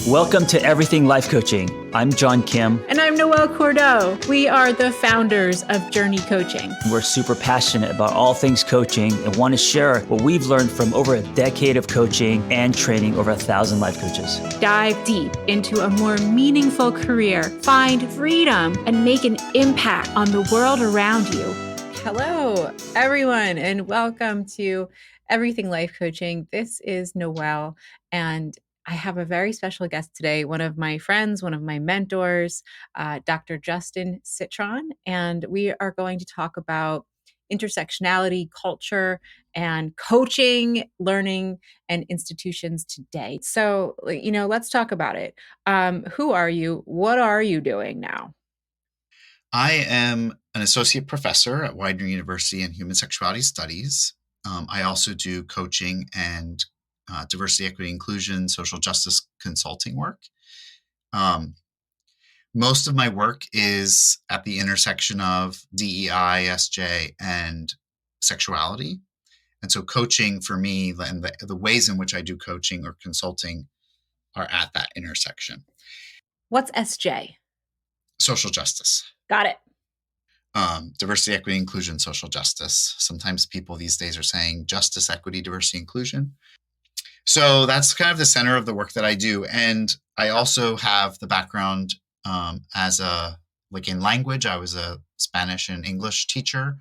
Welcome to Everything Life Coaching. I'm John Kim. And I'm Noelle Cordeau. We are the founders of JRNI Coaching. We're super passionate about all things coaching and want to share what we've learned from over a decade of coaching and training over 1,000 life coaches. Dive deep into a more meaningful career, find freedom, and make an impact on the world around you. Hello, everyone, and welcome to Everything Life Coaching. This is Noelle, and I have a very special guest today, one of my friends, one of my mentors, Dr. Justin Sitron, and we are going to talk about intersectionality, culture, and coaching, learning, and institutions today. So, let's talk about it. Who are you? What are you doing now? I am an associate professor at Widener University in Human Sexuality Studies. I also do coaching and diversity, equity, inclusion, social justice consulting work. Most of my work is at the intersection of DEI, SJ, and sexuality. And so coaching for me and the ways in which I do coaching or consulting are at that intersection. What's SJ? Social justice. Got it. Diversity, equity, inclusion, social justice. Sometimes people these days are saying justice, equity, diversity, inclusion. So that's kind of the center of the work that I do. And I also have the background in language. I was a Spanish and English teacher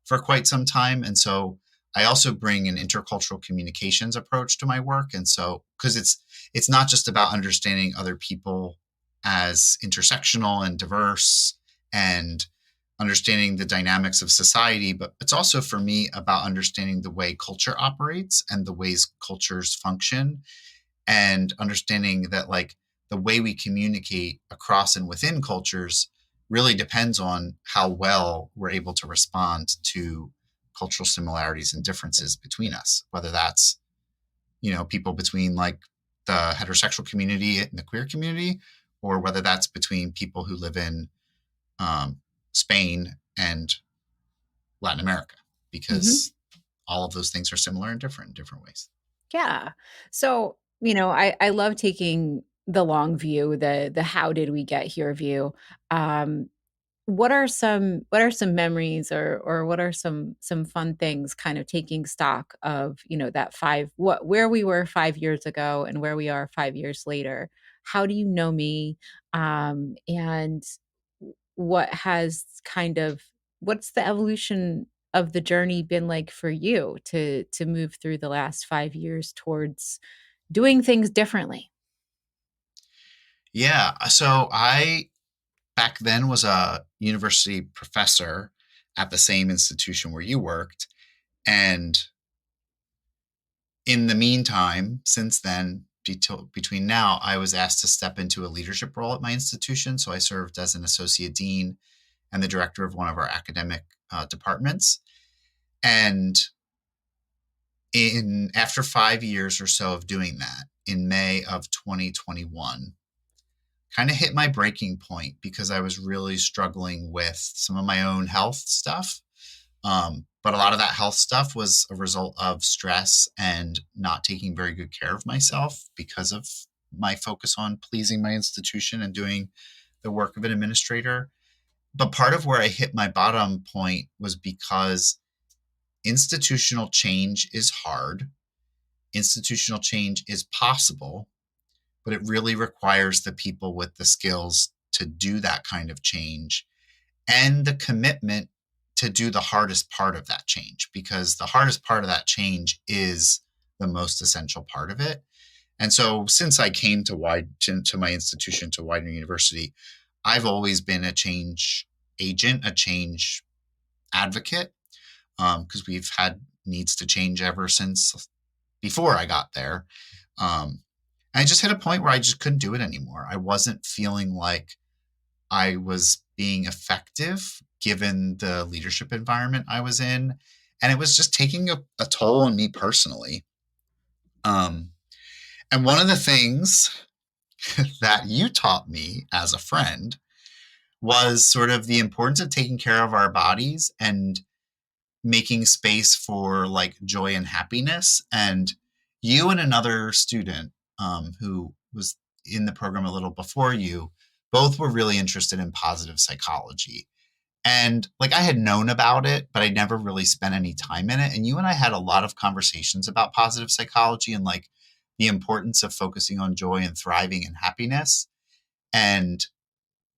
for quite some time. And so I also bring an intercultural communications approach to my work. And so, because it's not just about understanding other people as intersectional and diverse and understanding the dynamics of society, but it's also for me about understanding the way culture operates and the ways cultures function, and understanding that like the way we communicate across and within cultures really depends on how well we're able to respond to cultural similarities and differences between us, whether that's, people between like the heterosexual community and the queer community, or whether that's between people who live in Spain and Latin America, because all of those things are similar and different in different ways. Yeah. So, I love taking the long view, the how did we get here view. What are some memories or what are some fun things kind of taking stock of, that where we were 5 years ago and where we are 5 years later? How do you know me? And what's the evolution of the journey been like for you to move through the last 5 years towards doing things differently? Yeah. So I back then was a university professor at the same institution where you worked. And in the meantime, since then, between now, I was asked to step into a leadership role at my institution. So I served as an associate dean and the director of one of our academic departments. And after 5 years or so of doing that, in May of 2021, kind of hit my breaking point because I was really struggling with some of my own health stuff. But a lot of that health stuff was a result of stress and not taking very good care of myself because of my focus on pleasing my institution and doing the work of an administrator. But part of where I hit my bottom point was because institutional change is hard. Institutional change is possible, but it really requires the people with the skills to do that kind of change and the commitment to do the hardest part of that change, because the hardest part of that change is the most essential part of it. And so since I came to my institution, to Widener University, I've always been a change agent, a change advocate, because we've had needs to change ever since before I got there. I just hit a point where I just couldn't do it anymore. I wasn't feeling like I was being effective given the leadership environment I was in. And it was just taking a toll on me personally. And one of the things that you taught me as a friend was sort of the importance of taking care of our bodies and making space for like joy and happiness. And you and another student who was in the program a little before you, both were really interested in positive psychology. And like I had known about it, but I never really spent any time in it. And you and I had a lot of conversations about positive psychology and like the importance of focusing on joy and thriving and happiness. And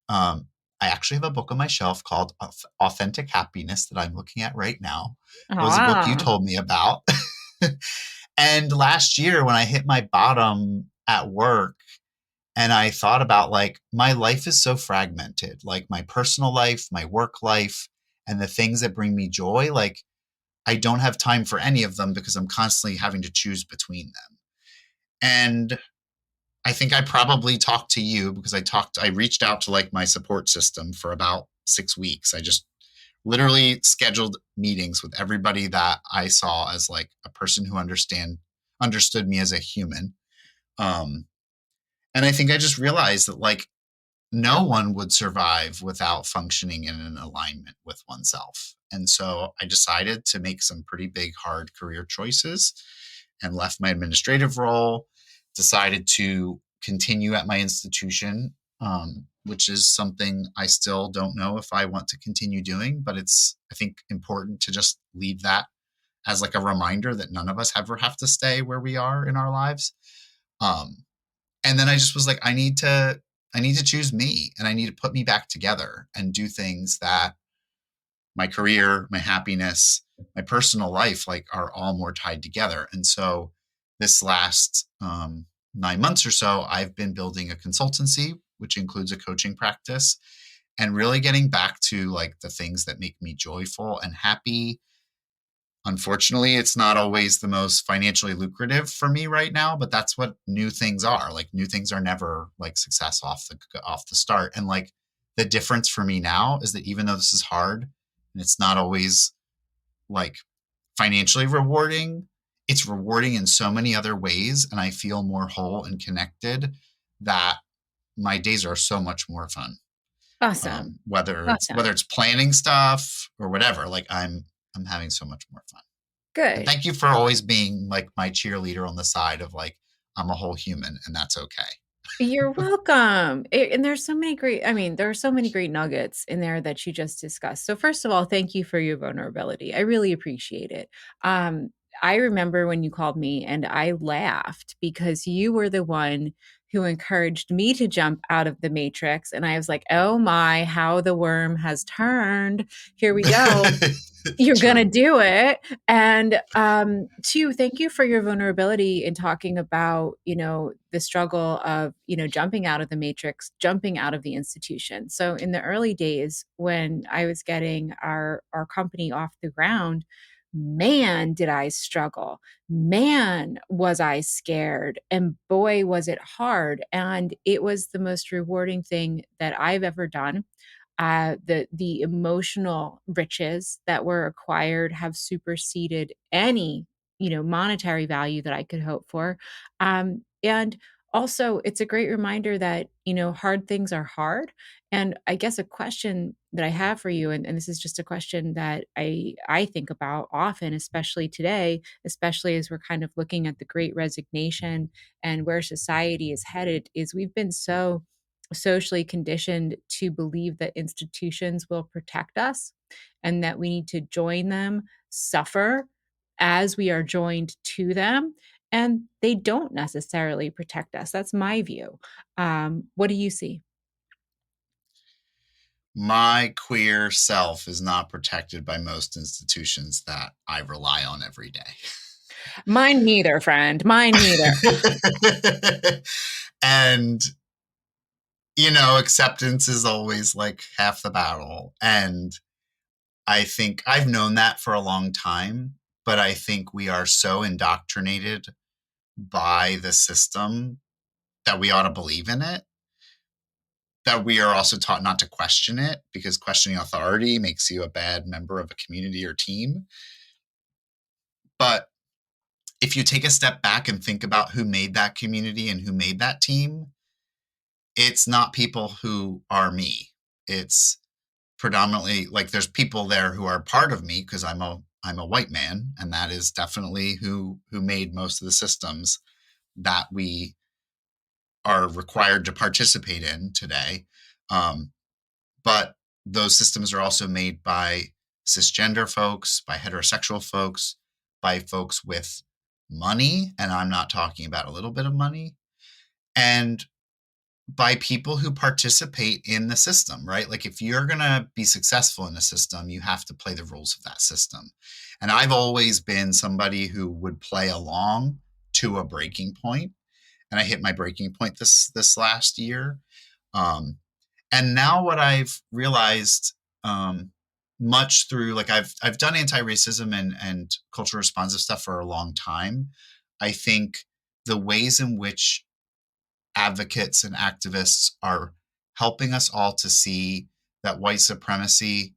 I actually have a book on my shelf called Authentic Happiness that I'm looking at right now. It was a book you Ah, told me about. And last year when I hit my bottom at work and I thought about like my life is so fragmented, like my personal life, my work life, and the things that bring me joy, like I don't have time for any of them because I'm constantly having to choose between them. And I think I probably talked to you because I reached out to like my support system for about 6 weeks. I just literally scheduled meetings with everybody that I saw as like a person who understood me as a human. Um, and I think I just realized that like no one would survive without functioning in an alignment with oneself. And so I decided to make some pretty big, hard career choices and left my administrative role, decided to continue at my institution, which is something I still don't know if I want to continue doing, but it's, I think, important to just leave that as like a reminder that none of us ever have to stay where we are in our lives. Um, and then I just was like, I need to choose me and I need to put me back together and do things that my career, my happiness, my personal life, like are all more tied together. And so this last 9 months or so, I've been building a consultancy, which includes a coaching practice and really getting back to like the things that make me joyful and happy. Unfortunately, it's not always the most financially lucrative for me right now, but that's what new things are. Like new things are never like success off the start. And like the difference for me now is that even though this is hard and it's not always like financially rewarding, it's rewarding in so many other ways. And I feel more whole and connected that my days are so much more fun. awesome. Whether Awesome. it's planning stuff or whatever, like I'm having so much more fun. And Good. thank you for always being like my cheerleader on the side of like, I'm a whole human and that's okay. You're welcome. And there's so many great, I mean, there are so many great nuggets in there that you just discussed. So first of all, thank you for your vulnerability. I really appreciate it. Um, I remember when you called me and I laughed because you were the one who encouraged me to jump out of the matrix. And I was like, oh my, how the worm has turned. Here we go. You're gonna True. do it. And two, thank you for your vulnerability in talking about, the struggle of, jumping out of the matrix, jumping out of the institution. So in the early days when I was getting our company off the ground, man, did I struggle. Man, was I scared. And boy, was it hard. And it was the most rewarding thing that I've ever done. The emotional riches that were acquired have superseded any monetary value that I could hope for. And also, it's a great reminder that hard things are hard. And I guess a question that I have for you, and this is just a question that I think about often, especially today, especially as we're kind of looking at the Great Resignation and where society is headed, is we've been so socially conditioned to believe that institutions will protect us and that we need to join them, suffer as we are joined to them. And they don't necessarily protect us. That's my view. What do you see? My queer self is not protected by most institutions that I rely on every day. Mine neither, friend. Mine neither. And acceptance is always like half the battle. And I think I've known that for a long time, but I think we are so indoctrinated by the system that we ought to believe in it, that we are also taught not to question it because questioning authority makes you a bad member of a community or team. But if you take a step back and think about who made that community and who made that team, it's not people who are me. It's predominantly like there's people there who are part of me because I'm a white man, and that is definitely who made most of the systems that we are required to participate in today. But those systems are also made by cisgender folks, by heterosexual folks, by folks with money. And I'm not talking about a little bit of money. And by people who participate in the system, right? Like if you're going to be successful in a system, you have to play the rules of that system. And I've always been somebody who would play along to a breaking point. And I hit my breaking point this last year. And now what I've realized, much through like I've done anti-racism and cultural responsive stuff for a long time. I think the ways in which advocates and activists are helping us all to see that white supremacy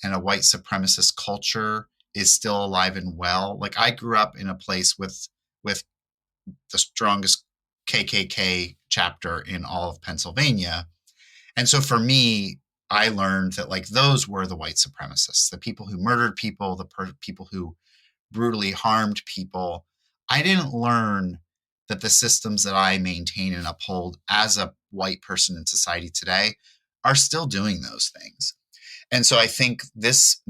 and a white supremacist culture is still alive and well. Like I grew up in a place with the strongest KKK chapter in all of Pennsylvania. And so for me, I learned that like those were the white supremacists, the people who murdered people, people who brutally harmed people. I didn't learn that the systems that I maintain and uphold as a white person in society today are still doing those things. And so I think this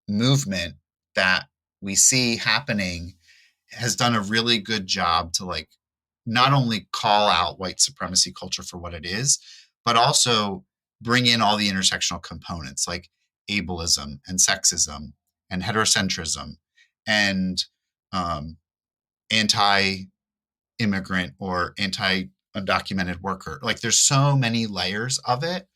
movement that we see happening has done a really good job to like not only call out white supremacy culture for what it is, but also bring in all the intersectional components like ableism and sexism and heterocentrism and anti-immigrant or anti-undocumented worker. Like there's so many layers of it.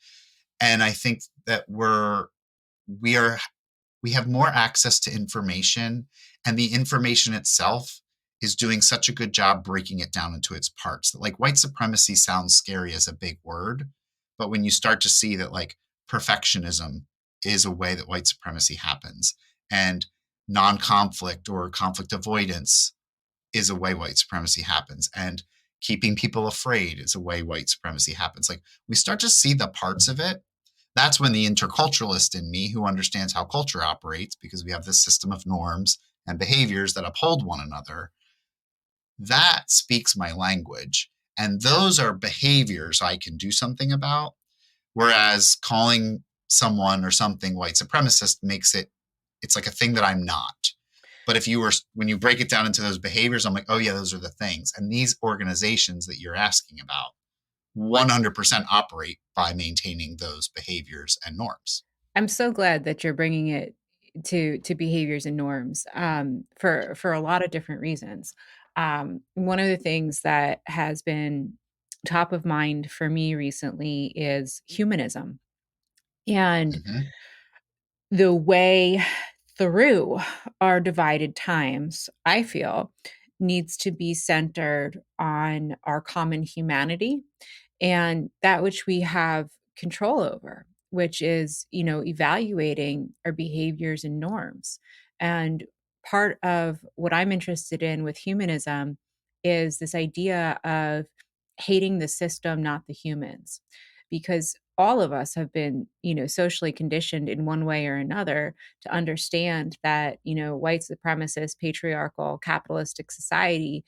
And I think that we have more access to information, and the information itself is doing such a good job breaking it down into its parts. That like white supremacy sounds scary as a big word, but when you start to see that like perfectionism is a way that white supremacy happens, and non-conflict or conflict avoidance is a way white supremacy happens, and keeping people afraid is a way white supremacy happens. Like we start to see the parts of it. That's when the interculturalist in me, who understands how culture operates, because we have this system of norms and behaviors that uphold one another, that speaks my language. And those are behaviors I can do something about. Whereas calling someone or something white supremacist makes it's like a thing that I'm not. But when you break it down into those behaviors, I'm like, oh yeah, those are the things. And these organizations that you're asking about 100% operate by maintaining those behaviors and norms. I'm so glad that you're bringing it to behaviors and norms, for a lot of different reasons. One of the things that has been top of mind for me recently is humanism, and Mm-hmm. the way through our divided times, I feel, needs to be centered on our common humanity and that which we have control over, which is, evaluating our behaviors and norms. And part of what I'm interested in with humanism is this idea of hating the system, not the humans, because all of us have been, socially conditioned in one way or another to understand that, white supremacist, patriarchal, capitalistic society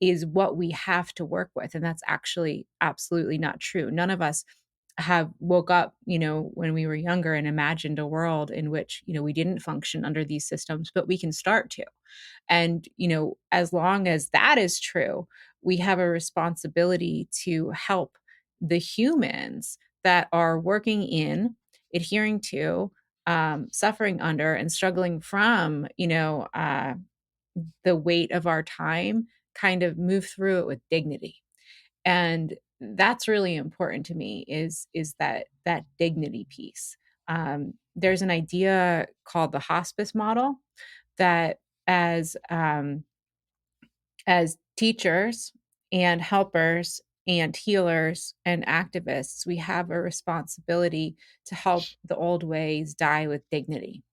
is what we have to work with. And that's actually absolutely not true. None of us have woke up, when we were younger and imagined a world in which, we didn't function under these systems, but we can start to. And, as long as that is true, we have a responsibility to help the humans that are working in, adhering to, suffering under, and struggling from, the weight of our time, kind of move through it with dignity. And that's really important to me is that dignity piece. There's an idea called the hospice model that as teachers and helpers and healers and activists, we have a responsibility to help the old ways die with dignity.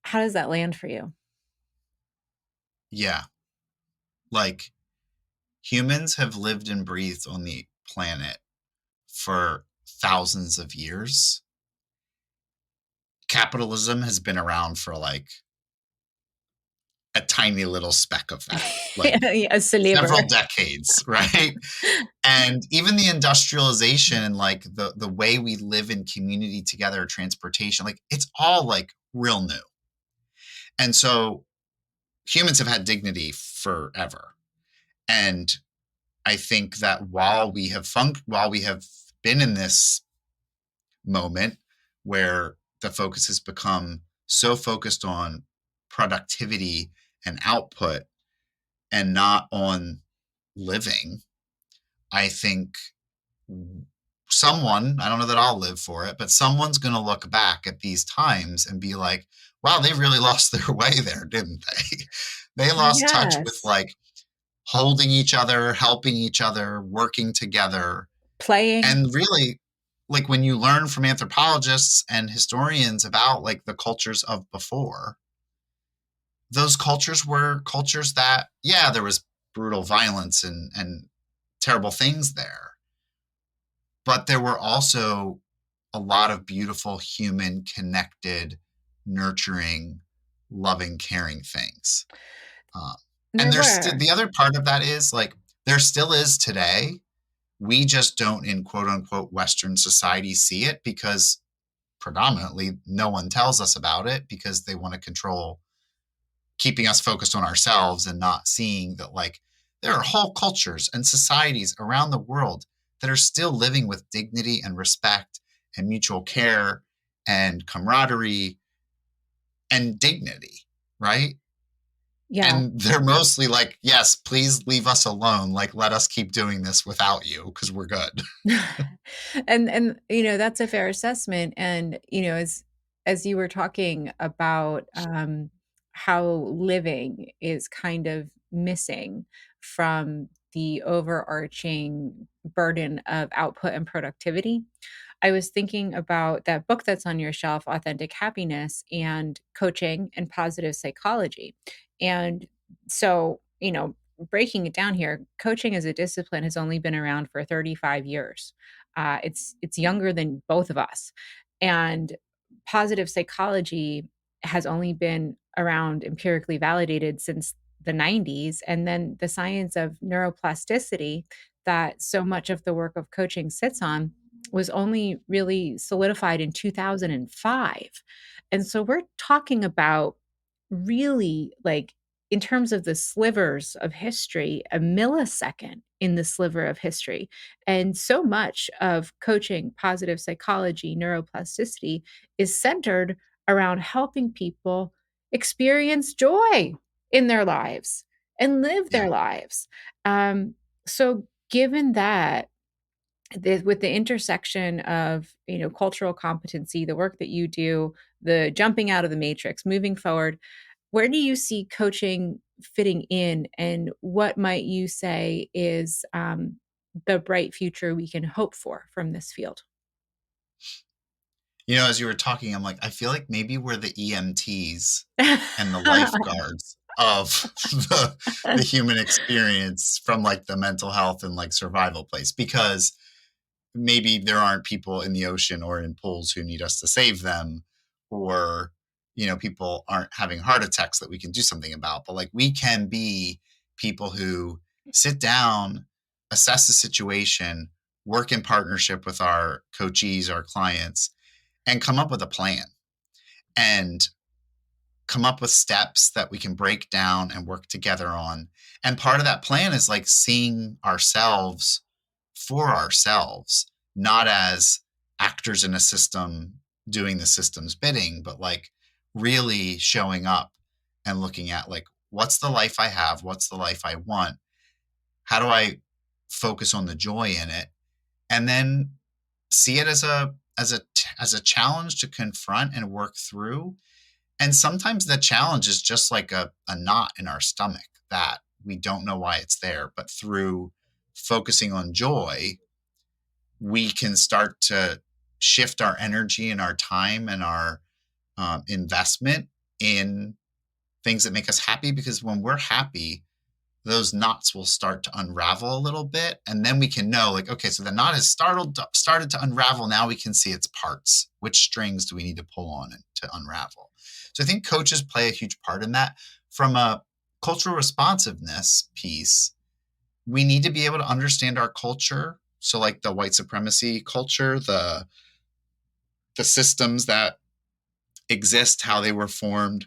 How does that land for you? Yeah. Like humans have lived and breathed on the planet for thousands of years. Capitalism has been around for like a tiny little speck of that, like A sliver. several decades, right? And even the industrialization and like the way we live in community together, transportation, like it's all like real new. And so humans have had dignity forever. And I think that while we have been in this moment where the focus has become so focused on productivity and output and not on living, I think someone, I don't know that I'll live for it, but someone's going to look back at these times and be like, wow, they really lost their way there, didn't they? They lost touch with like holding each other, helping each other, working together, playing. And really, like when you learn from anthropologists and historians about like the cultures of before, those cultures were cultures that, yeah, there was brutal violence and terrible things there. But there were also a lot of beautiful, human, connected, nurturing, loving, caring things. And the other part of that is like, there still is today. We just don't, in quote unquote, Western society, see it because predominantly no one tells us about it because they want to control, keeping us focused on ourselves and not seeing that like there are whole cultures and societies around the world that are still living with dignity and respect and mutual care and camaraderie and dignity, right? Yeah. And they're mostly like, yes, please leave us alone. Like, let us keep doing this without you because we're good. And that's a fair assessment. And as you were talking about how living is kind of missing from the overarching burden of output and productivity, I was thinking about that book that's on your shelf, Authentic Happiness, and coaching and positive psychology. And so, breaking it down here, coaching as a discipline has only been around for 35 years. It's younger than both of us. And positive psychology has only been around empirically validated since the 90s. And then the science of neuroplasticity that so much of the work of coaching sits on was only really solidified in 2005. And so we're talking about really, like, in terms of the slivers of history, a millisecond in the sliver of history. And so much of coaching, positive psychology, neuroplasticity is centered around helping people experience joy in their lives and live their lives. So given that, with the intersection of cultural competency, the work that you do, the jumping out of the matrix, moving forward, where do you see coaching fitting in, and what might you say is the bright future we can hope for from this field? As you were talking, I'm like, I feel like maybe we're the EMTs and the lifeguards of the human experience from like the mental health and like survival place, because maybe there aren't people in the ocean or in pools who need us to save them, or people aren't having heart attacks that we can do something about, but like we can be people who sit down, assess the situation, work in partnership with our coachees, our clients, and come up with a plan and come up with steps that we can break down and work together on. And part of that plan is like seeing ourselves for ourselves, not as actors in a system doing the system's bidding, but like really showing up and looking at like, what's the life I have? What's the life I want? How do I focus on the joy in it? And then see it as a challenge to confront and work through. And sometimes the challenge is just like a knot in our stomach that we don't know why it's there, but through focusing on joy, we can start to shift our energy and our time and our investment in things that make us happy. Because when we're happy, those knots will start to unravel a little bit. And then we can know like, okay, so the knot has started to unravel. Now we can see its parts. Which strings do we need to pull on to unravel? So I think coaches play a huge part in that. From a cultural responsiveness piece, we need to be able to understand our culture. So like the white supremacy culture, the systems that exist, how they were formed,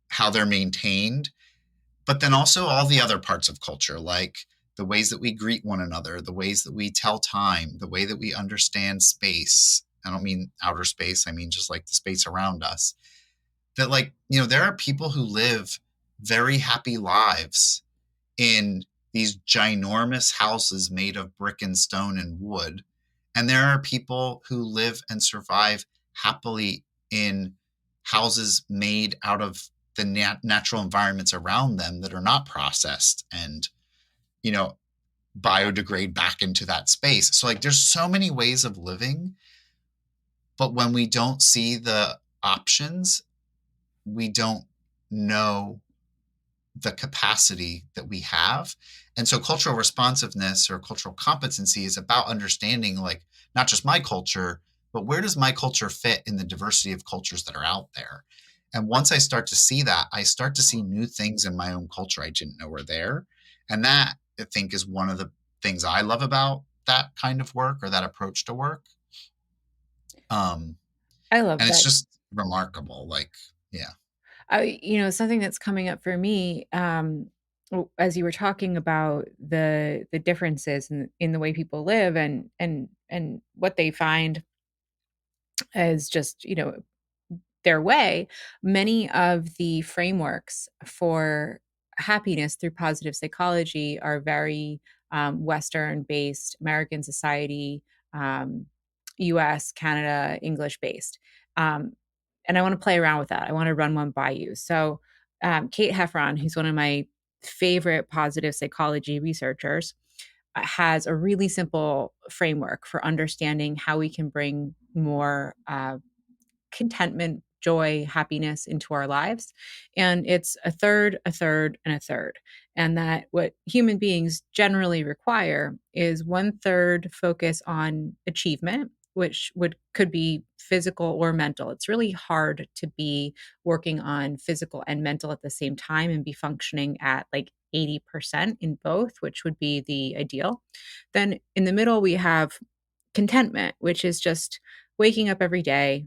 how they're maintained, but then also all the other parts of culture, like the ways that we greet one another, the ways that we tell time, the way that we understand space. I don't mean outer space, I mean just like the space around us. That, like, you know, there are people who live very happy lives in these ginormous houses made of brick and stone and wood. And there are people who live and survive happily in houses made out of the natural environments around them that are not processed and, you know, biodegrade back into that space. So like there's so many ways of living, but when we don't see the options, we don't know the capacity that we have. And so cultural responsiveness or cultural competency is about understanding, like, not just my culture, but where does my culture fit in the diversity of cultures that are out there? And once I start to see that, I start to see new things in my own culture I didn't know were there. And that, I think, is one of the things I love about that kind of work or that approach to work. I love And it's that. just remarkable. Like, yeah. Something that's coming up for me, as you were talking about the differences in the way people live and what they find as just, their way, many of the frameworks for happiness through positive psychology are very Western based, American society, um, US, Canada, English based. Um, and I want to play around with that. I want to run one by you. So, Kate Heffron, who's one of my favorite positive psychology researchers, has a really simple framework for understanding how we can bring more contentment, joy, happiness into our lives. And it's a third, a third, and a third. And that what human beings generally require is one third focus on achievement, which could be physical or mental. It's really hard to be working on physical and mental at the same time and be functioning at like 80% in both, which would be the ideal. Then in the middle, we have contentment, which is just waking up every day,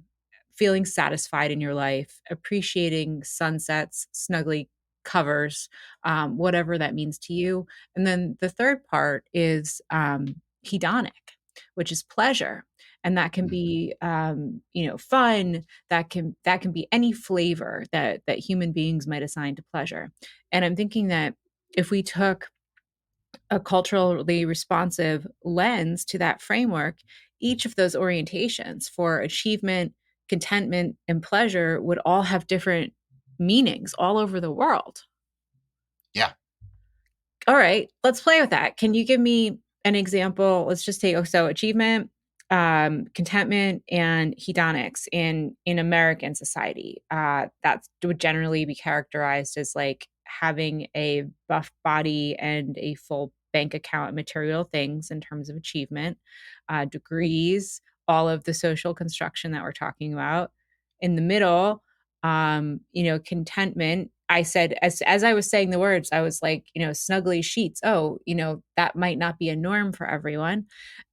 feeling satisfied in your life, appreciating sunsets, snuggly covers, whatever that means to you. And then the third part is hedonic, which is pleasure. And that can be, fun. That can be any flavor that human beings might assign to pleasure. And I'm thinking that if we took a culturally responsive lens to that framework, each of those orientations for achievement, contentment, and pleasure would all have different meanings all over the world. Yeah. All right, let's play with that. Can you give me an example? Let's just take achievement, contentment, and hedonics in American society. That would generally be characterized as like having a buff body and a full bank account, material things in terms of achievement, degrees, all of the social construction that we're talking about. In the middle, contentment. I said, as I was saying the words, I was like, snuggly sheets. Oh, that might not be a norm for everyone.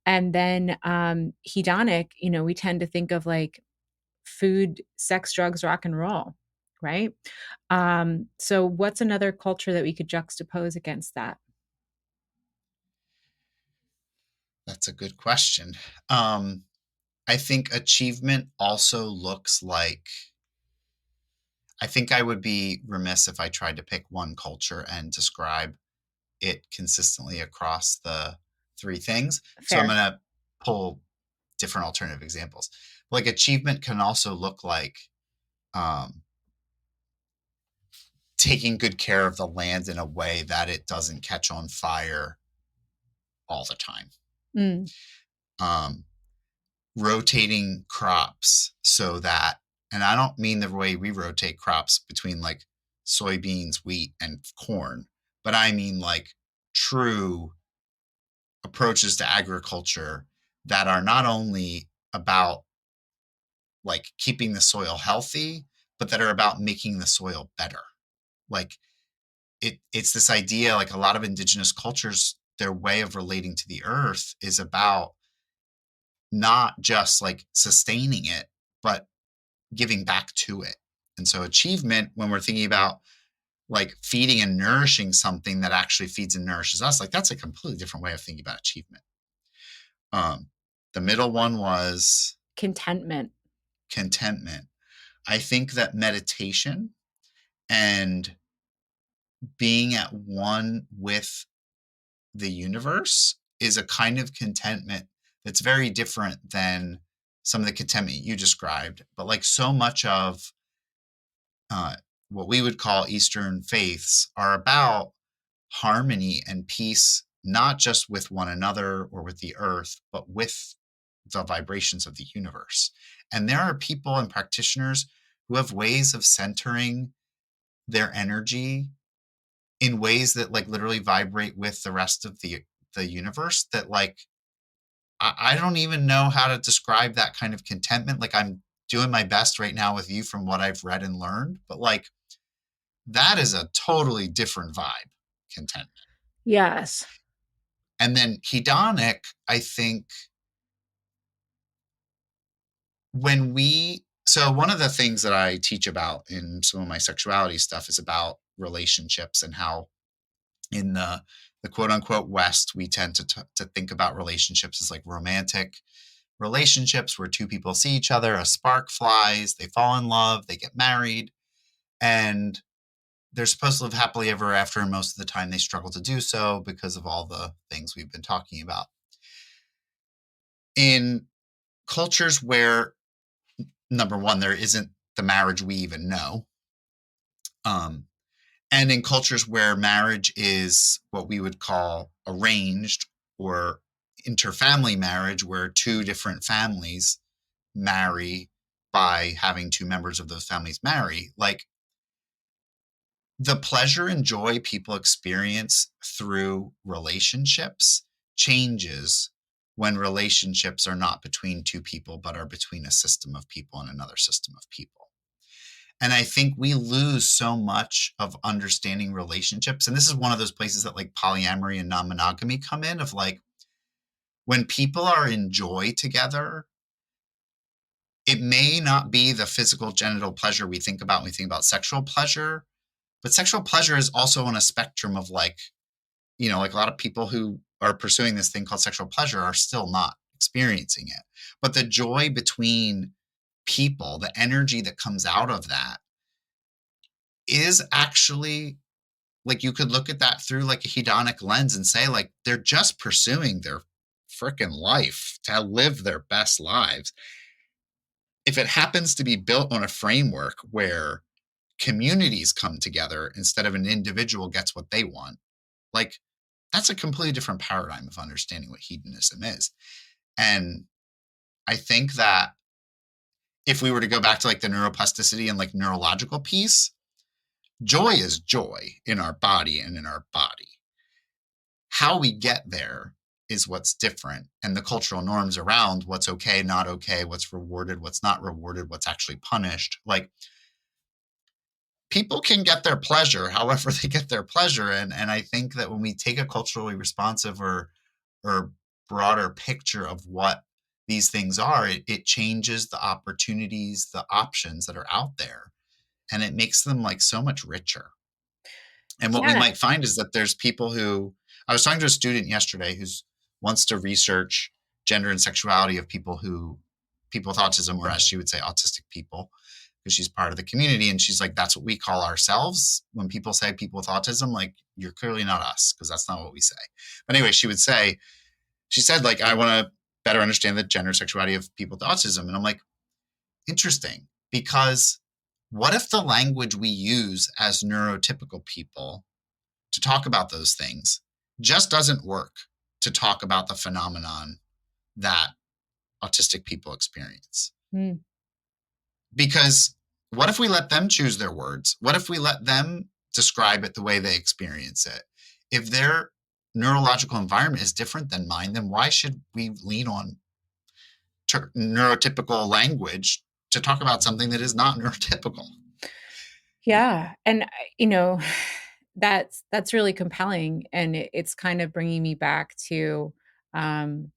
And then hedonic, we tend to think of like food, sex, drugs, rock and roll, right? So what's another culture that we could juxtapose against that? That's a good question. I think achievement also looks like, I think I would be remiss if I tried to pick one culture and describe it consistently across the three things. So I'm Fair. going to pull different alternative examples. Like achievement can also look like um, taking good care of the land in a way that it doesn't catch on fire all the time. Mm. Rotating crops so that, and I don't mean the way we rotate crops between like soybeans, wheat, and corn, but I mean like true approaches to agriculture that are not only about like keeping the soil healthy, but that are about making the soil better. Like it's this idea, like a lot of indigenous cultures, their way of relating to the earth is about not just like sustaining it, but giving back to it. And so achievement, when we're thinking about like feeding and nourishing something that actually feeds and nourishes us, like that's a completely different way of thinking about achievement. The middle one was Contentment. I think that meditation and being at one with the universe is a kind of contentment that's very different than some of the contentment you described. But like so much of what we would call Eastern faiths are about harmony and peace, not just with one another or with the earth, but with the vibrations of the universe. And there are people and practitioners who have ways of centering their energy in ways that like literally vibrate with the rest of the universe that like I don't even know how to describe that kind of contentment. Like I'm doing my best right now with you from what I've read and learned, but like that is a totally different vibe, contentment. Yes. And then hedonic, I think so one of the things that I teach about in some of my sexuality stuff is about relationships and how in the quote unquote West, we tend to think about relationships as like romantic relationships where two people see each other, a spark flies, they fall in love, they get married, and they're supposed to live happily ever after. And most of the time they struggle to do so because of all the things we've been talking about. In cultures where, number one, there isn't the marriage we even know, and in cultures where marriage is what we would call arranged or interfamily marriage, where two different families marry by having two members of those families marry, like the pleasure and joy people experience through relationships changes when relationships are not between two people, but are between a system of people and another system of people. And I think we lose so much of understanding relationships. And this is one of those places that like polyamory and non-monogamy come in, of like, when people are in joy together, it may not be the physical genital pleasure we think about when we think about sexual pleasure, but sexual pleasure is also on a spectrum of like, you know, like a lot of people who are pursuing this thing called sexual pleasure are still not experiencing it. But the joy between people, the energy that comes out of that is actually like, you could look at that through like a hedonic lens and say like, they're just pursuing their freaking life to live their best lives. If it happens to be built on a framework where communities come together instead of an individual gets what they want, like that's a completely different paradigm of understanding what hedonism is. And I think that if we were to go back to like the neuroplasticity and like neurological piece, joy is joy in our body and in our body. How we get there is what's different. And the cultural norms around what's okay, not okay, what's rewarded, what's not rewarded, what's actually punished. Like people can get their pleasure however they get their pleasure. And I think that when we take a culturally responsive or broader picture of what these things are, it changes the opportunities, the options that are out there. And it makes them like so much richer. And what we might find is that there's people who, I was talking to a student yesterday who wants to research gender and sexuality of people with autism, or as she would say, autistic people, because she's part of the community. And she's like, that's what we call ourselves. When people say people with autism, like, you're clearly not us, because that's not what we say. But anyway, she said, like, I want to better understand the gender and sexuality of people with autism. And I'm like, interesting, because what if the language we use as neurotypical people to talk about those things just doesn't work to talk about the phenomenon that autistic people experience? Because what if we let them choose their words? What if we let them describe it the way they experience it? If their neurological environment is different than mine, then why should we lean on neurotypical language to talk about something that is not neurotypical? Yeah. And, you know, That's really compelling, and it's kind of bringing me back to um,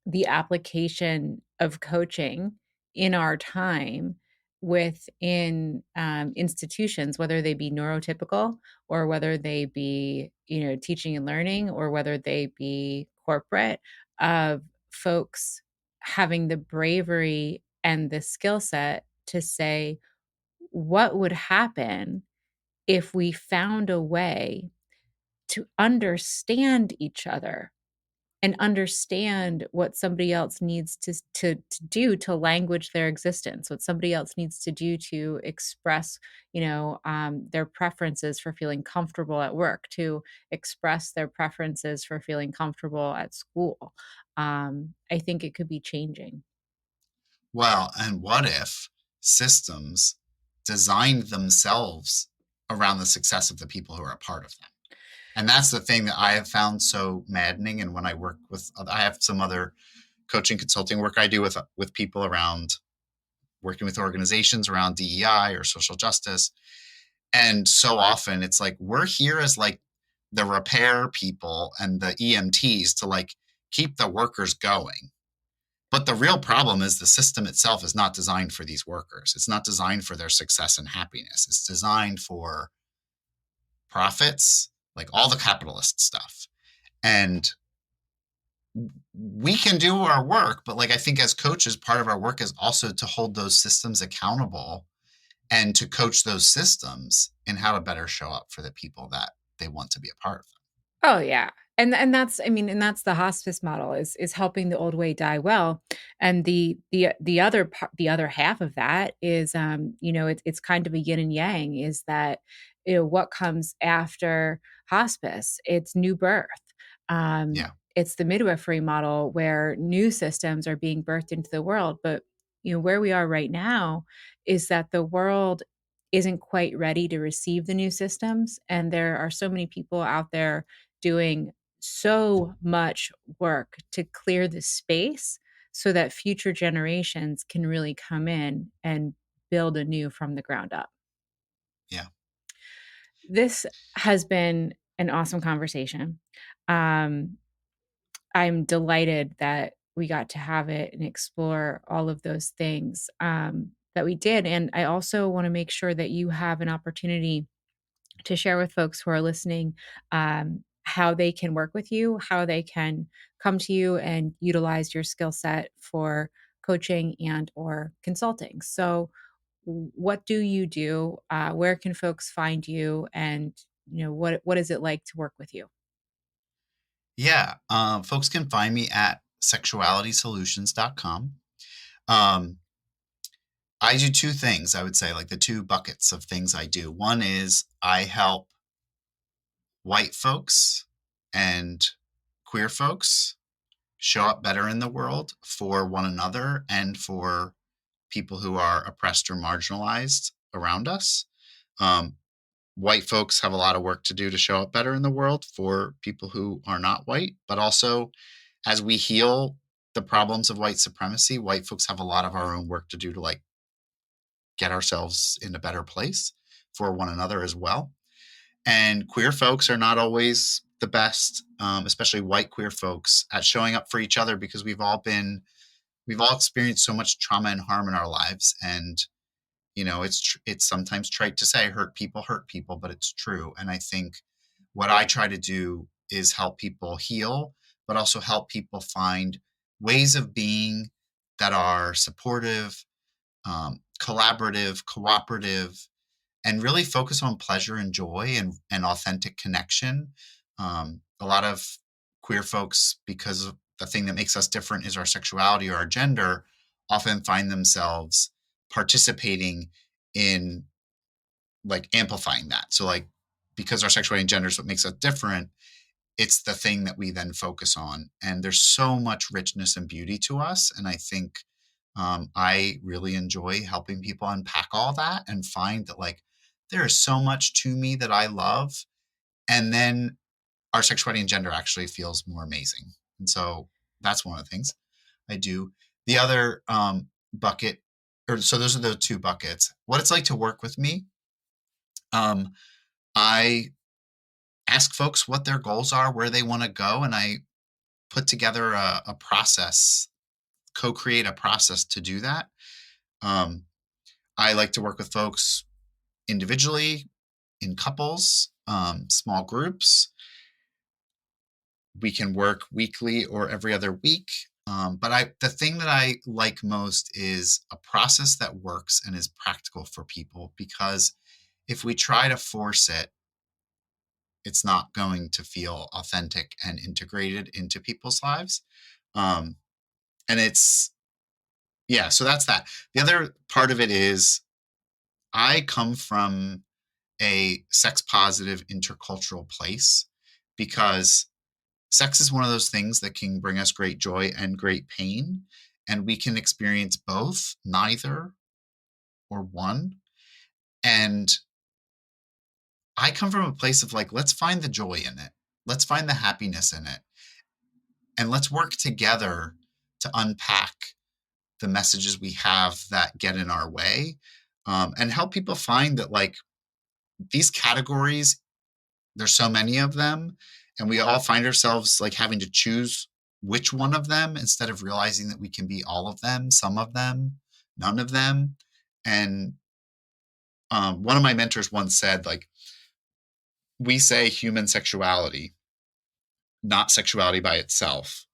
the application of coaching in our time within institutions, whether they be neurotypical or whether they be, teaching and learning, or whether they be corporate, of folks having the bravery and the skill set to say, what would happen if we found a way to understand each other and understand what somebody else needs to do to language their existence, what somebody else needs to do to express, their preferences for feeling comfortable at work, to express their preferences for feeling comfortable at school. I think it could be changing. Well, and what if systems designed themselves around the success of the people who are a part of them? And that's the thing that I have found so maddening. And when I work with, I have some other coaching consulting work I do with people around working with organizations around DEI or social justice. And so often it's like, we're here as like the repair people and the EMTs to like keep the workers going. But the real problem is the system itself is not designed for these workers. It's not designed for their success and happiness. It's designed for profits, like all the capitalist stuff. And we can do our work, but like I think as coaches, part of our work is also to hold those systems accountable and to coach those systems in how to better show up for the people that they want to be a part of them. Oh yeah. And that's, I mean, and that's the hospice model, is helping the old way die well. And the other part, the other half of that is, it's kind of a yin and yang, is that, what comes after hospice? It's new birth. Yeah. It's the midwifery model, where new systems are being birthed into the world. But, where we are right now is that the world isn't quite ready to receive the new systems. And there are so many people out there doing so much work to clear the space so that future generations can really come in and build anew from the ground up. Yeah. This has been an awesome conversation. Um, I'm delighted that we got to have it and explore all of those things that we did. And I also want to make sure that you have an opportunity to share with folks who are listening, how they can work with you, how they can come to you and utilize your skill set for coaching and or consulting. So, what do you do? Where can folks find you? And what is it like to work with you? Yeah. Folks can find me at sexualitysolutions.com. Um, I do two things, I would say, like the two buckets of things I do. One is I help white folks and queer folks show up better in the world for one another and for people who are oppressed or marginalized around us. Um, White folks have a lot of work to do to show up better in the world for people who are not white, but also as we heal the problems of white supremacy, white folks have a lot of our own work to do to like get ourselves in a better place for one another as well. And queer folks are not always the best, especially white queer folks, at showing up for each other because we've all experienced so much trauma and harm in our lives. And it's sometimes trite to say hurt people, but it's true. And I think what I try to do is help people heal, but also help people find ways of being that are supportive, collaborative, cooperative, and really focus on pleasure and joy and authentic connection. A lot of queer folks, because of the thing that makes us different is our sexuality or our gender, often find themselves participating in like amplifying that. So like, because our sexuality and gender is what makes us different, it's the thing that we then focus on. And there's so much richness and beauty to us. And I think I really enjoy helping people unpack all that and find that like there is so much to me that I love. And then our sexuality and gender actually feels more amazing. And so that's one of the things I do. The other bucket, or so those are the two buckets. What it's like to work with me. I ask folks what their goals are, where they want to go, and I put together a process, co-create a process to do that. I like to work with folks individually, in couples, small groups. We can work weekly or every other week. But the thing that I like most is a process that works and is practical for people, because if we try to force it, it's not going to feel authentic and integrated into people's lives. And so that's that. The other part of it is I come from a sex positive intercultural place, because sex is one of those things that can bring us great joy and great pain. And we can experience both, neither or one. And I come from a place of like, let's find the joy in it. Let's find the happiness in it. And let's work together to unpack the messages we have that get in our way, and help people find that like these categories, there's so many of them, and we all find ourselves like having to choose which one of them, instead of realizing that we can be all of them, some of them, none of them. And one of my mentors once said, like, we say human sexuality, not sexuality by itself,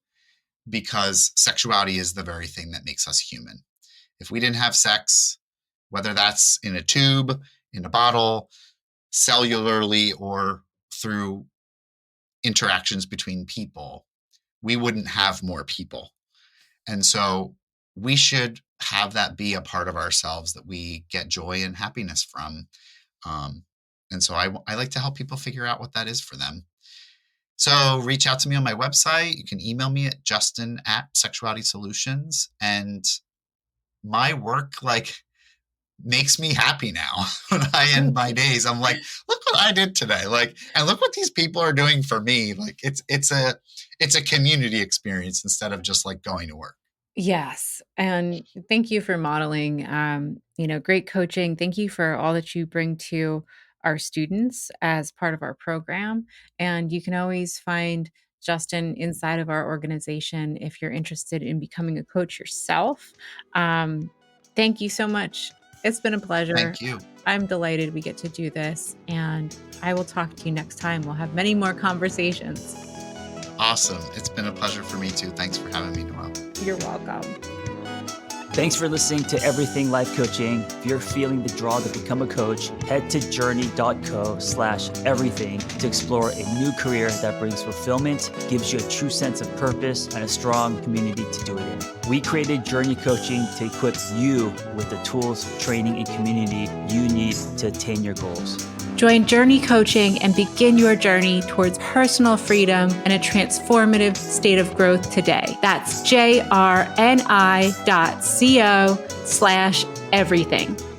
because sexuality is the very thing that makes us human. If we didn't have sex, whether that's in a tube, in a bottle, cellularly, or through interactions between people, we wouldn't have more people. And so we should have that be a part of ourselves that we get joy and happiness from. And so I like to help people figure out what that is for them. So reach out to me on my website. You can email me at justin@sexualitysolutions. And my work like makes me happy now. When I end my days, I'm like, look what I did today. Like, and look what these people are doing for me. Like it's a community experience instead of just like going to work. Yes. And thank you for modeling, great coaching. Thank you for all that you bring to our students as part of our program. And you can always find Justin inside of our organization if you're interested in becoming a coach yourself. Thank you so much. It's been a pleasure. Thank you. I'm delighted we get to do this. And I will talk to you next time. We'll have many more conversations. Awesome. It's been a pleasure for me too. Thanks for having me, Noelle. You're welcome. Thanks for listening to Everything Life Coaching. If you're feeling the draw to become a coach, head to JRNI.co/everything to explore a new career that brings fulfillment, gives you a true sense of purpose, and a strong community to do it in. We created JRNI Coaching to equip you with the tools, training, and community you need to attain your goals. Join JRNI Coaching and begin your journey towards personal freedom and a transformative state of growth today. That's JRNI.co/everything.